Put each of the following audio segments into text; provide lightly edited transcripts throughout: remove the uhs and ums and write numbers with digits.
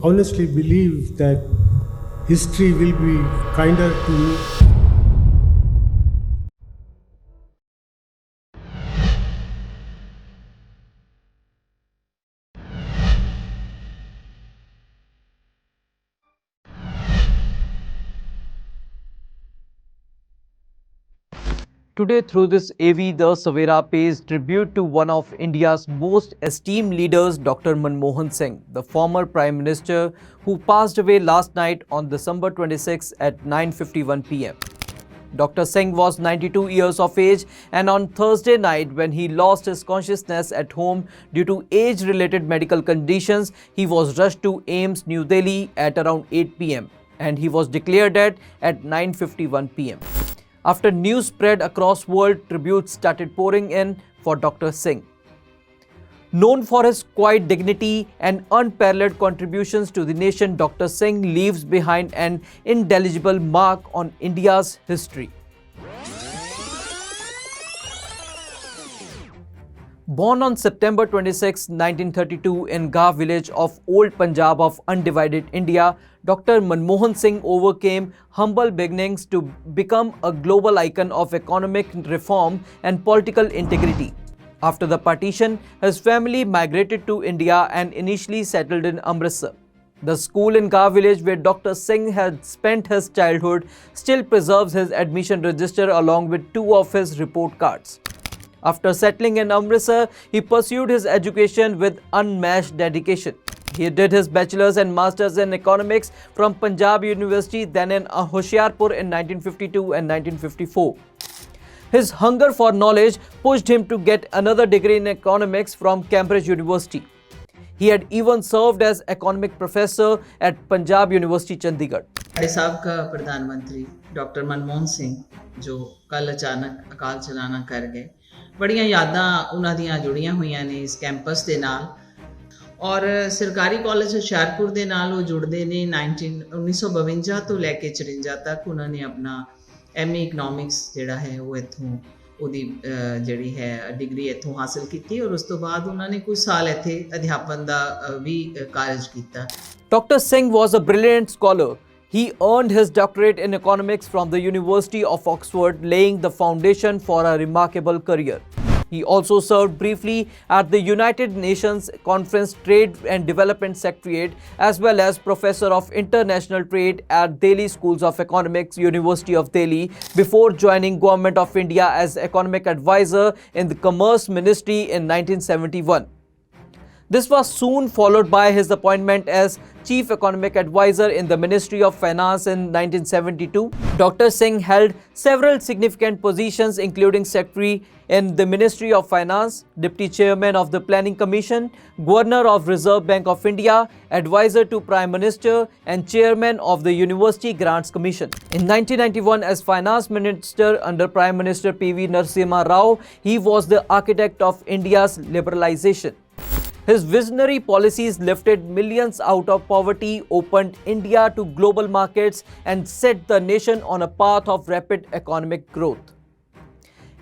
honestly believe that history will be kinder to me. Today, through this AV, the Savera pays tribute to one of India's most esteemed leaders, Dr. Manmohan Singh, the former Prime Minister who passed away last night on December 26 at 9:51 p.m. Dr. Singh was 92 years of age, and on Thursday night, when he lost his consciousness at home due to age-related medical conditions, he was rushed to AIIMS, New Delhi at around 8 p.m. and he was declared dead at 9:51 p.m. After news spread across world, tributes started pouring in for Dr. Singh. Known for his quiet dignity and unparalleled contributions to the nation, Dr. Singh leaves behind an indelible mark on India's history. Born on September 26, 1932 in Gah village of Old Punjab of undivided India, Dr. Manmohan Singh overcame humble beginnings to become a global icon of economic reform and political integrity. After the partition, his family migrated to India and initially settled in Amritsar. The school in Gah village where Dr. Singh had spent his childhood still preserves his admission register along with two of his report cards. After settling in Amritsar, he pursued his education with unmatched dedication. He did his bachelor's and master's in economics from Punjab University, then in Hoshiarpur in 1952 and 1954. His hunger for knowledge pushed him to get another degree in economics from Cambridge University. He had even served as economic professor at Punjab University, Chandigarh. ਸਾਡੇ ਸਾਬਕਾ ਪ੍ਰਧਾਨ ਮੰਤਰੀ doctor Manmohan Singh ਜੋ ਕੱਲ ਅਚਾਨਕ ਅਕਾਲ ਚਲਾਣਾ ਕਰ ਗਏ, ਬੜੀਆਂ ਯਾਦਾਂ ਉਹਨਾਂ ਦੀਆਂ ਜੁੜੀਆਂ ਹੋਈਆਂ ਨੇ ਇਸ ਕੈਂਪਸ ਦੇ ਨਾਲ ਔਰ ਸਰਕਾਰੀ ਕਾਲਜ ਹੁਸ਼ਿਆਰਪੁਰ ਦੇ ਨਾਲ ਉਹ ਜੁੜਦੇ ਨੇ 1952 ਤੋਂ ਲੈ ਕੇ 54 ਤੱਕ ਉਹਨਾਂ ਨੇ ਆਪਣਾ MA ਇਕਨੋਮਿਕਸ ਜਿਹੜਾ ਹੈ ਉਹ ਇੱਥੋਂ ਉਹਦੀ ਜਿਹੜੀ ਹੈ ਡਿਗਰੀ ਇੱਥੋਂ ਹਾਸਲ ਕੀਤੀ ਔਰ ਉਸ ਤੋਂ ਬਾਅਦ ਉਹਨਾਂ ਨੇ ਕੁਝ ਸਾਲ ਇੱਥੇ ਅਧਿਆਪਨ ਦਾ ਵੀ ਕਾਰਜ ਕੀਤਾ। Dr. Singh was a brilliant scholar. He earned his doctorate in economics from the University of Oxford, laying the foundation for a remarkable career. He also served briefly at the United Nations Conference Trade and Development Secretariat as well as Professor of International Trade at Delhi Schools of Economics, University of Delhi, before joining Government of India as economic advisor in the Commerce Ministry in 1971. This was soon followed by his appointment as Chief Economic Advisor in the Ministry of Finance in 1972. Dr. Singh held several significant positions including Secretary in the Ministry of Finance, Deputy Chairman of the Planning Commission, Governor of Reserve Bank of India, Advisor to Prime Minister and Chairman of the University Grants Commission. In 1991, as Finance Minister under Prime Minister P.V. Narasimha Rao, he was the architect of India's liberalization. His visionary policies lifted millions out of poverty, opened India to global markets, and set the nation on a path of rapid economic growth.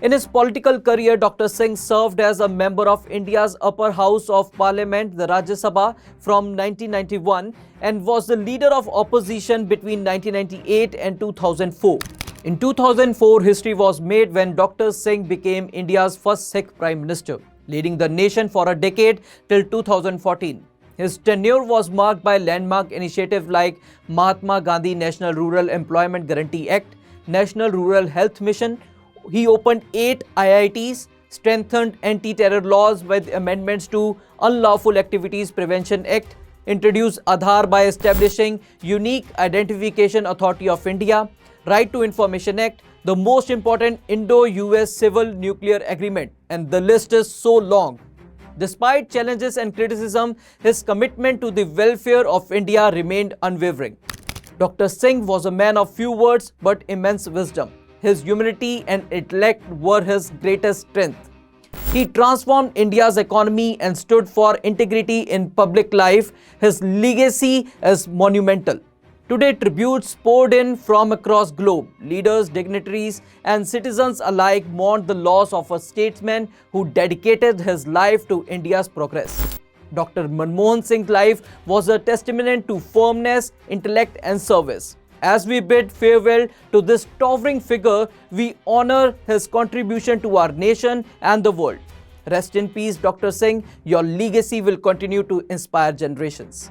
In his political career, Dr. Singh served as a member of India's upper house of parliament, the Rajya Sabha, from 1991 and was the leader of opposition between 1998 and 2004. In 2004, history was made when Dr. Singh became India's first Sikh Prime Minister, leading the nation for a decade till 2014. His tenure was marked by landmark initiatives like Mahatma Gandhi National Rural Employment Guarantee Act, National Rural Health Mission. He opened 8 IITs, strengthened anti-terror laws with amendments to Unlawful Activities Prevention Act, introduced Aadhaar by establishing Unique Identification Authority of India, Right to Information Act, the most important Indo-US Civil Nuclear Agreement, and the list is so long. Despite challenges and criticism, his commitment to the welfare of India remained unwavering. Dr. Singh was a man of few words but immense wisdom. His humility and intellect were his greatest strength. He transformed India's economy and stood for integrity in public life. His legacy is monumental. Today, tributes poured in from across globe. Leaders, dignitaries, and citizens alike mourned the loss of a statesman who dedicated his life to India's progress. Dr. Manmohan Singh's life was a testament to firmness, intellect, and service. As we bid farewell to this towering figure, we honor his contribution to our nation and the world. Rest in peace, Dr. Singh. Your legacy will continue to inspire generations.